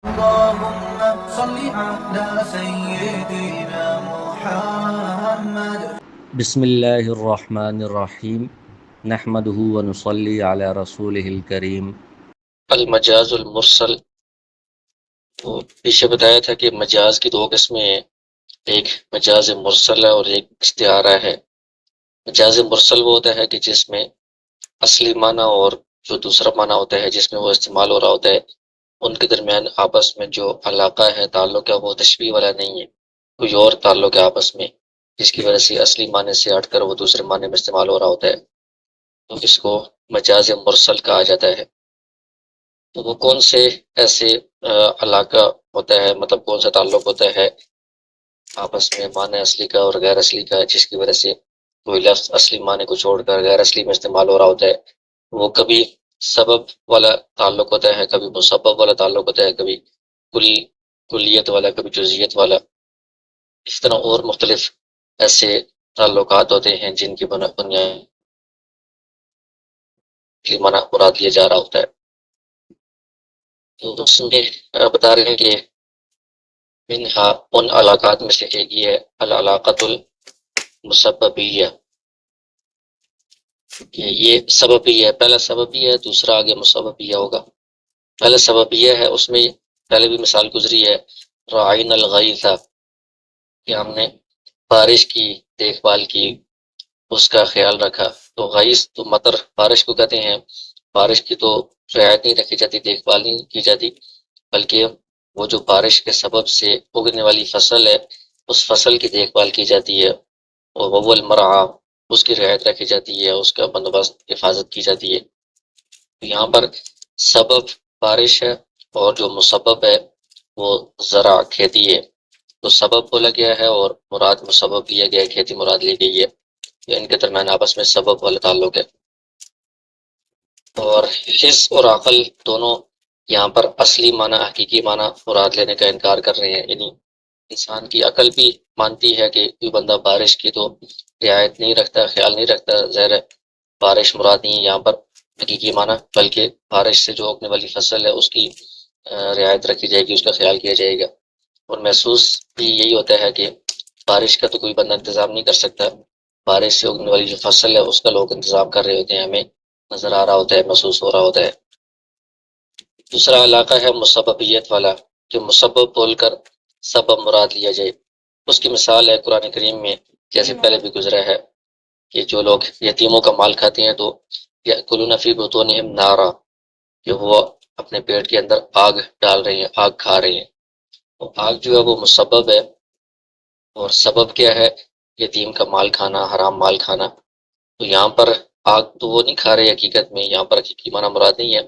اللهم صل على سيدنا محمد. بسم اللہ الرحمن الرحیم نحمده ونصلی علی رسولہ الکریم۔ المجاز المرسل، تو پیچھے بتایا تھا کہ مجاز کی دو قسمیں ہیں، ایک مجاز مرسل ہے اور ایک استعارہ ہے۔ مجاز مرسل وہ ہوتا ہے کہ جس میں اصلی معنی اور جو دوسرا معنی ہوتا ہے جس میں وہ استعمال ہو رہا ہوتا ہے ان کے درمیان آپس میں جو علاقہ ہے، تعلق ہے، وہ تشبیہ والا نہیں ہے، کوئی اور تعلق ہے آپس میں جس کی وجہ سے اصلی معنی سے ہٹ کر وہ دوسرے معنی میں استعمال ہو رہا ہوتا ہے، تو اس کو مجاز مرسل کہا جاتا ہے۔ تو وہ کون سے ایسے علاقہ ہوتا ہے، مطلب کون سا تعلق ہوتا ہے آپس میں معنی اصلی کا اور غیر اصلی کا، جس کی وجہ سے کوئی لفظ اصلی معنی کو چھوڑ کر غیر اصلی میں استعمال ہو رہا ہوتا ہے، وہ کبھی سبب والا تعلق ہوتا ہے، کبھی مسبب والا تعلق ہوتا ہے، کبھی کلیت والا، کبھی جزیت والا، اس طرح اور مختلف ایسے تعلقات ہوتے ہیں جن کی بنیاد معنی مراد لیا جا رہا ہوتا ہے۔ تو اس میں بتا رہے ہیں کہ منہا ان علاقات میں سے ایک یہ ہے العلاقۃ المسببیہ، کہ یہ سببیہ ہے، پہلا سببیہ ہے، دوسرا آگے مسببیہ ہوگا۔ پہلا سببیہ ہے، اس میں پہلے بھی مثال گزری ہے، رعین الغیث، کہ ہم نے بارش کی دیکھ بھال کی، اس کا خیال رکھا۔ تو غیث تو مطر بارش کو کہتے ہیں، بارش کی تو رعایت نہیں رکھی جاتی، دیکھ بھال نہیں کی جاتی، بلکہ وہ جو بارش کے سبب سے اگنے والی فصل ہے اس فصل کی دیکھ بھال کی جاتی ہے، اور وہ المرعا، اس کی رعایت رکھی جاتی ہے، اس کا بندوبست حفاظت کی جاتی ہے۔ یہاں پر سبب بارش ہے اور جو مسبب ہے وہ زرع کھیتی ہے، تو سبب بولا گیا ہے اور مراد مسبب لیا گیا ہے، کھیتی مراد لی گئی ہے، ان کے درمیان آپس میں سبب والا تعلق ہے۔ اور حس اور عقل دونوں یہاں پر اصلی معنی، حقیقی معنی مراد لینے کا انکار کر رہے ہیں، یعنی انسان کی عقل بھی مانتی ہے کہ کوئی بندہ بارش کی تو رعایت نہیں رکھتا، خیال نہیں رکھتا، ظاہر ہے بارش مراد نہیں ہے یہاں پر حقیقی معنی، بلکہ بارش سے جو اگنے والی فصل ہے اس کی رعایت رکھی جائے گی، اس کا خیال کیا جائے گا۔ اور محسوس بھی یہی ہوتا ہے کہ بارش کا تو کوئی بندہ انتظام نہیں کر سکتا، بارش سے اگنے والی جو فصل ہے اس کا لوگ انتظام کر رہے ہوتے ہیں، ہمیں نظر آ رہا ہوتا ہے، محسوس ہو رہا ہوتا ہے۔ دوسرا علاقہ ہے مسببیت والا، کہ مسبب بول کر سبب مراد لیا جائے۔ اس کی مثال ہے قرآن کریم میں، جیسے پہلے بھی گزرا ہے، کہ جو لوگ یتیموں کا مال کھاتے ہیں تو یأکلون فی بطونہم نارا، کہ وہ اپنے پیٹ کے اندر آگ ڈال رہے ہیں، آگ کھا رہے ہیں۔ تو آگ جو ہے وہ مسبب ہے، اور سبب کیا ہے؟ یتیم کا مال کھانا، حرام مال کھانا۔ تو یہاں پر آگ تو وہ نہیں کھا رہے حقیقت میں، یہاں پر حقیقی معنی مراد نہیں ہے،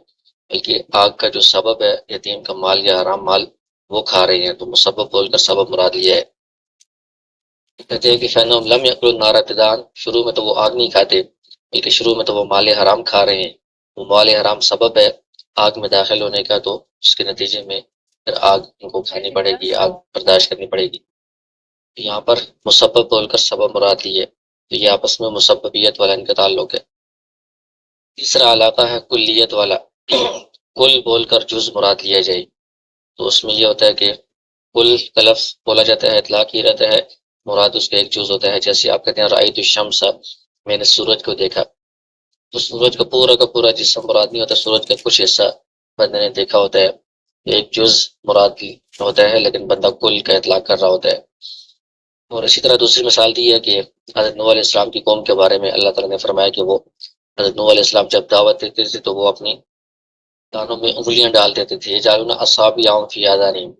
بلکہ آگ کا جو سبب ہے یتیم کا مال یا حرام مال وہ کھا رہے ہیں، تو مسبب بول کر سبب مراد لیا ہے۔ کہتے ہیں کہ فَإِنَّهُمْ لَمْ يَأْكُلُوا النَّارَ ابتداءً، شروع میں تو وہ آگ نہیں کھاتے، بلکہ شروع میں تو وہ مال حرام کھا رہے ہیں، وہ مال حرام سبب ہے آگ میں داخل ہونے کا، تو اس کے نتیجے میں پھر آگ ان کو کھانی پڑے گی، آگ برداشت کرنی پڑے گی۔ یہاں پر مسبب بول کر سبب مراد لی ہے، تو یہ آپس میں مسببیت والا ان کا تعلق ہے۔ تیسرا علاقہ ہے کلیت والا، کل بول کر جز مراد لیا جائے۔ تو اس میں یہ ہوتا ہے کہ کل کا لفظ بولا جاتا ہے، اطلاق ہی رہتا ہے، مراد اس کا ایک جز ہوتا ہے۔ جیسے آپ کہتے ہیں رأیت الشمس، میں نے سورج کو دیکھا، تو سورج کا پورا جسم مراد نہیں ہوتا، سورج کا کچھ حصہ بندے نے دیکھا ہوتا ہے، ایک جز مراد ہوتا ہے، لیکن بندہ کل کا اطلاق کر رہا ہوتا ہے۔ اور اسی طرح دوسری مثال دی ہے کہ حضرت نوح علیہ السلام کی قوم کے بارے میں اللہ تعالیٰ نے فرمایا کہ وہ حضرت نوح علیہ السلام جب دعوت دیتے تھے تو وہ اپنی کانوں میں انگلیاں ڈال دیتے تھے، یجعلون اصابعهم فی آذانہم،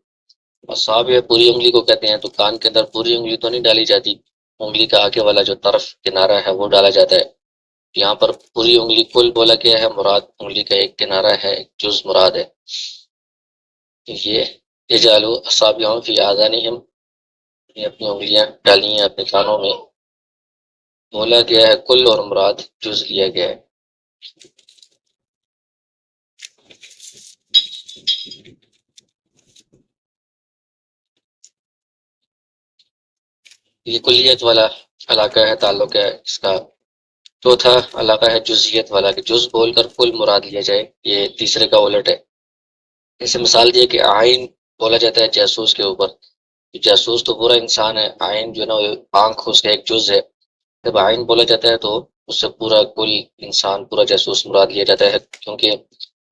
اصابع پوری انگلی کو کہتے ہیں، تو کان کے اندر پوری انگلی تو نہیں ڈالی جاتی، انگلی کا آگے والا جو طرف کنارہ ہے وہ ڈالا جاتا ہے۔ یہاں پر پوری انگلی کل بولا گیا ہے، مراد انگلی کا ایک کنارہ ہے، ایک جز مراد ہے۔ یہ یجعلوا اصابعهم فی آذانہم، یہ اپنی انگلیاں ڈالی ہیں اپنے کانوں میں، بولا گیا ہے کل اور مراد جز لیا گیا ہے۔ یہ کلیت والا علاقہ ہے، تعلق ہے اس کا۔ چوتھا علاقہ ہے جزیت والا، کہ جز بول کر کل مراد لیا جائے، یہ تیسرے کا الٹ ہے۔ جیسے مثال دی کہ آئین بولا جاتا ہے جاسوس کے اوپر، جاسوس تو پورا انسان ہے، آئین جو ہے نا وہ آنکھ اس کا ایک جز ہے۔ جب آئین بولا جاتا ہے تو اس سے پورا کل انسان، پورا جاسوس مراد لیا جاتا ہے، کیونکہ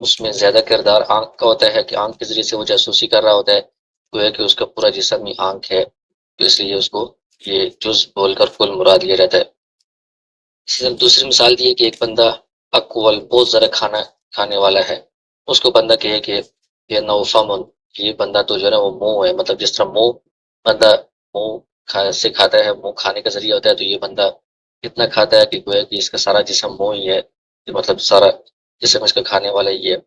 اس میں زیادہ کردار آنکھ کا ہوتا ہے کہ آنکھ کے ذریعے سے وہ جاسوسی کر رہا ہوتا ہے، گویا کہ اس کا پورا جسم ہی آنکھ ہے، تو اس لیے اس کو یہ جز بول کر کل مراد لیا جاتا ہے۔ اسی طرح دوسری مثال دی ہے کہ ایک بندہ اکول بہت زیادہ کھانا کھانے والا ہے، اس کو بندہ کہے کہ یہ نوفامن، یہ بندہ تو جو ہے نا وہ منہ ہے، مطلب جس طرح منہ بندہ منہ سے کھاتا ہے، منہ کھانے کا ذریعہ ہوتا ہے، تو یہ بندہ اتنا کھاتا ہے کہ گویا کہ اس کا سارا جسم منہ ہی ہے، کہ مطلب سارا جسم اس کا کھانے والا ہی ہے،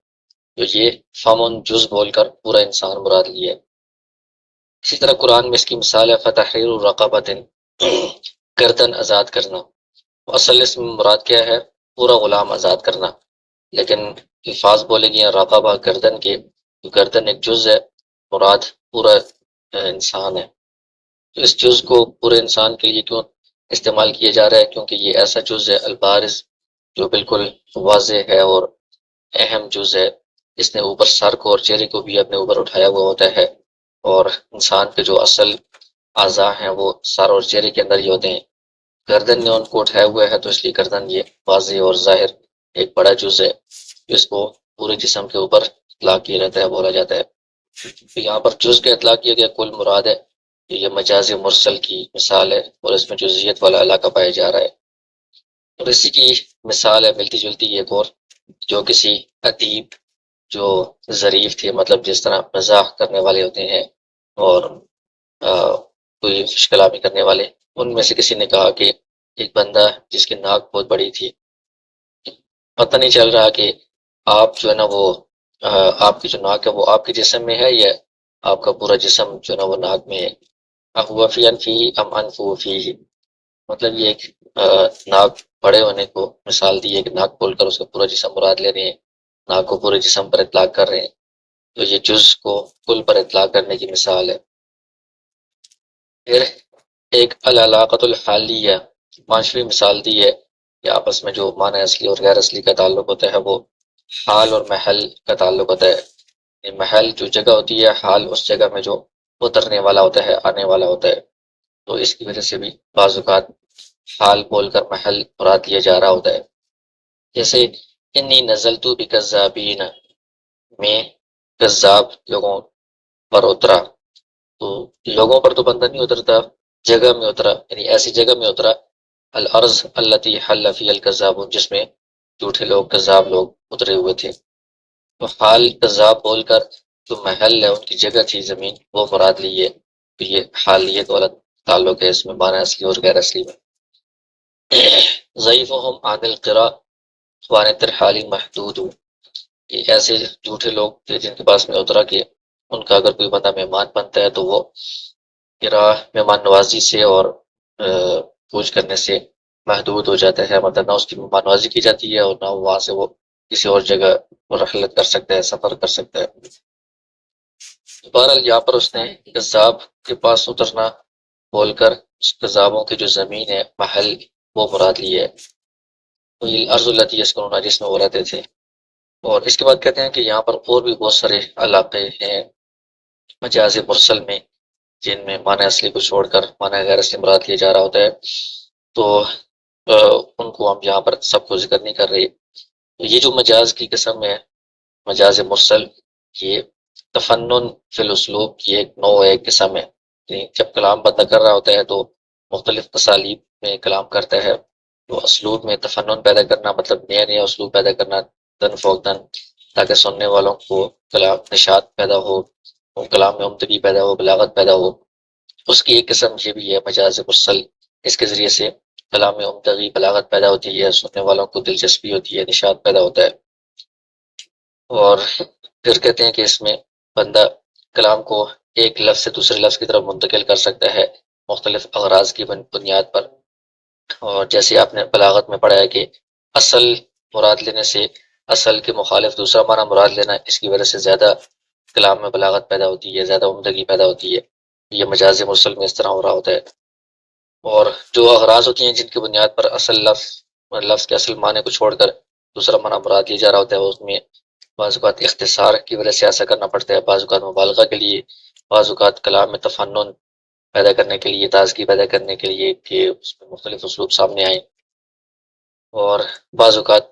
تو یہ فامن جز بول کر پورا انسان مراد لیے ہے۔ اسی طرح قرآن میں اس کی مثال ہے فتحریر الرقبۃ، گردن آزاد کرنا۔ اصل اس میں مراد کیا ہے؟ پورا غلام آزاد کرنا، لیکن الفاظ بولے گئے ہیں رقبہ گردن کے، تو گردن ایک جز ہے، مراد پورا انسان ہے۔ تو اس جز کو پورے انسان کے لیے کیوں استعمال کیا جا رہا ہے؟ کیونکہ یہ ایسا جز ہے البارز، جو بالکل واضح ہے اور اہم جز ہے، اس نے اوپر سر کو اور چہرے کو بھی اپنے اوپر اٹھایا ہوا ہوتا ہے، اور انسان کے جو اصل اعضاء ہیں وہ سر اور چہرے کے اندر ہی ہوتے ہیں، گردن نے ان کو اٹھایا ہوا ہے، تو اس لیے گردن یہ واضح اور ظاہر ایک بڑا جز ہے، جس کو پورے جسم کے اوپر اطلاق کیا جاتا ہے، بولا جاتا ہے۔ تو یہاں پر جز کا اطلاق کیا گیا کل مراد ہے، کہ یہ مجاز مرسل کی مثال ہے، اور اس میں جزیت والا علاقہ پایا جا رہا ہے۔ اور اسی کی مثال ہے ملتی جلتی ایک اور، جو کسی ادیب جو ظریف تھے، مطلب جس طرح مزاح کرنے والے ہوتے ہیں اور کوئی خوش کلامی کرنے والے، ان میں سے کسی نے کہا کہ ایک بندہ جس کی ناک بہت بڑی تھی، پتہ نہیں چل رہا کہ آپ جو ہے نا وہ آپ کی جو ناک ہے وہ آپ کے جسم میں ہے، یا آپ کا پورا جسم جو ہے نا وہ ناک میں ہے، اہو فی انفی ام انفو فی، مطلب یہ ایک ناک بڑے ہونے کو مثال دی ہے، کہ ناک بول کر اس کا پورا جسم مراد لے رہے ہیں، ناک کو پورے جسم پر اطلاق کر رہے ہیں، تو یہ جز کو کل پر اطلاق کرنے کی مثال ہے۔ پھر ایک العلاقۃ الحالیہ، پانچویں مثال دی ہے کہ آپس میں جو معنی اصلی اور غیر اصلی کا تعلق ہوتا ہے وہ حال اور محل کا تعلق ہوتا ہے۔ یہ محل جو جگہ ہوتی ہے، حال اس جگہ میں جو اترنے والا ہوتا ہے، آنے والا ہوتا ہے، تو اس کی وجہ سے بھی بعض اوقات حال بول کر محل مراد لیا جا رہا ہوتا ہے۔ جیسے انی نزلت بکذابین، میں کذاب لوگوں پر اترا، تو لوگوں پر تو بندہ نہیں اترتا، جگہ میں اترا، یعنی ایسی جگہ میں اترا، الارض التي حل فی الکذاب، جس میں جھوٹے لوگ، کذاب لوگ اترے ہوئے تھے، تو حال کذاب بول کر جو محل ہے، ان کی جگہ تھی زمین، وہ مراد لی ہے، تو یہ حالیت والا تعلق ہے اس میں معنی اصلی اور غیر اصلی میں۔ ضعیفہم عن القراء وعن الترحال محدود، یہ ایسے جھوٹے لوگ تھے جن کے پاس میں اترا کہ ان کا اگر کوئی بندہ مہمان بنتا ہے تو وہ مہمان نوازی سے اور پوچھ کرنے سے محدود ہو جاتا ہے، مطلب نہ اس کی مہمان نوازی کی جاتی ہے، اور نہ وہاں سے وہ کسی اور جگہ رحلت کر سکتا ہے، سفر کر سکتا ہے۔ بہرحال یہاں پر اس نے کذاب کے پاس اترنا بول کر اس کذابوں کی جو زمین ہے، محل، وہ مراد لی ہے، الارض التی یسکنون، جس میں وہ رہتے تھے۔ اور اس کے بعد کہتے ہیں کہ یہاں پر اور بھی بہت سارے علاقے ہیں مجاز مرسل میں، جن میں معنی اصلی کو چھوڑ کر معنی غیر اصلی مراد لیا جا رہا ہوتا ہے، تو ان کو ہم یہاں پر سب کو ذکر نہیں کر رہے۔ یہ جو مجاز کی قسم ہے، مجاز مرسل، یہ تفنن فی الاسلوب کی ایک نوع ہے، ایک قسم ہے، یعنی جب کلام بندہ کر رہا ہوتا ہے تو مختلف اسالیب میں کلام کرتا ہے، تو اسلوب میں تفنن پیدا کرنا، مطلب نیا نیا اسلوب پیدا کرنا، دن فوق دن، تاکہ سننے والوں کو کلام نشاط پیدا ہو، کلام میں عمدگی پیدا ہو، بلاغت پیدا ہو، اس کی ایک قسم یہ بھی ہے مجاز مرسل، اس کے ذریعے سے کلام میں عمدگی، بلاغت پیدا ہوتی ہے، سننے والوں کو دلچسپی ہوتی ہے، نشاط پیدا ہوتا ہے۔ اور پھر کہتے ہیں کہ اس میں بندہ کلام کو ایک لفظ سے دوسرے لفظ کی طرف منتقل کر سکتا ہے مختلف اغراض کی بنیاد پر، اور جیسے آپ نے بلاغت میں پڑھا ہے کہ اصل مراد لینے سے اصل کے مخالف دوسرا معنی مراد لینا، اس کی وجہ سے زیادہ کلام میں بلاغت پیدا ہوتی ہے، زیادہ عمدگی پیدا ہوتی ہے، یہ مجاز مرسل میں اس طرح ہو رہا ہوتا ہے۔ اور جو اغراض ہوتی ہیں جن کی بنیاد پر اصل لفظ کے اصل معنی کو چھوڑ کر دوسرا معنی مراد لیا جا رہا ہوتا ہے، اس میں بعض اوقات اختصار کی وجہ سے ایسا کرنا پڑتا ہے، بعض اوقات مبالغہ کے لیے، بعض اوقات کلام میں تفنن پیدا کرنے کے لیے، تازگی پیدا کرنے کے لیے کہ اس میں مختلف اسلوب سامنے آئیں، اور بعض اوقات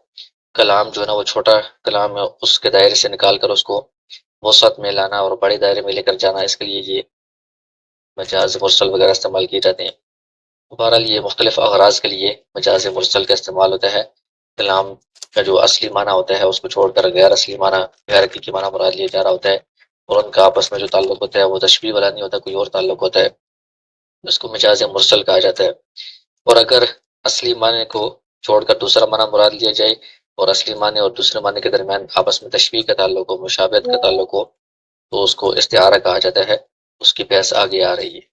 کلام جو ہے نا وہ چھوٹا کلام ہے اس کے دائرے سے نکال کر اس کو وسعت میں لانا اور بڑے دائرے میں لے کر جانا، اس کے لیے یہ مجاز مرسل وغیرہ استعمال کیے جاتے ہیں۔ بہرحال یہ مختلف اغراض کے لیے مجاز مرسل کا استعمال ہوتا ہے۔ کلام کا جو اصلی معنی ہوتا ہے اس کو چھوڑ کر غیر اصلی معنی، غیر حقیقی معنی مراد لیا جا رہا ہوتا ہے، اور ان کا آپس میں جو تعلق ہوتا ہے وہ تشبیہ والا نہیں ہوتا، کوئی اور تعلق ہوتا ہے، اس کو مجاز مرسل کہا جاتا ہے۔ اور اگر اصلی معنی کو چھوڑ کر دوسرا معنی مراد لیا جائے اور اصلی معنی اور دوسرے معنی کے درمیان آپس میں تشبیہ کا تعلق ہو، مشابہت کا تعلق ہو، تو اس کو استعارہ کہا جاتا ہے۔ اس کی بحث آگے آ رہی ہے۔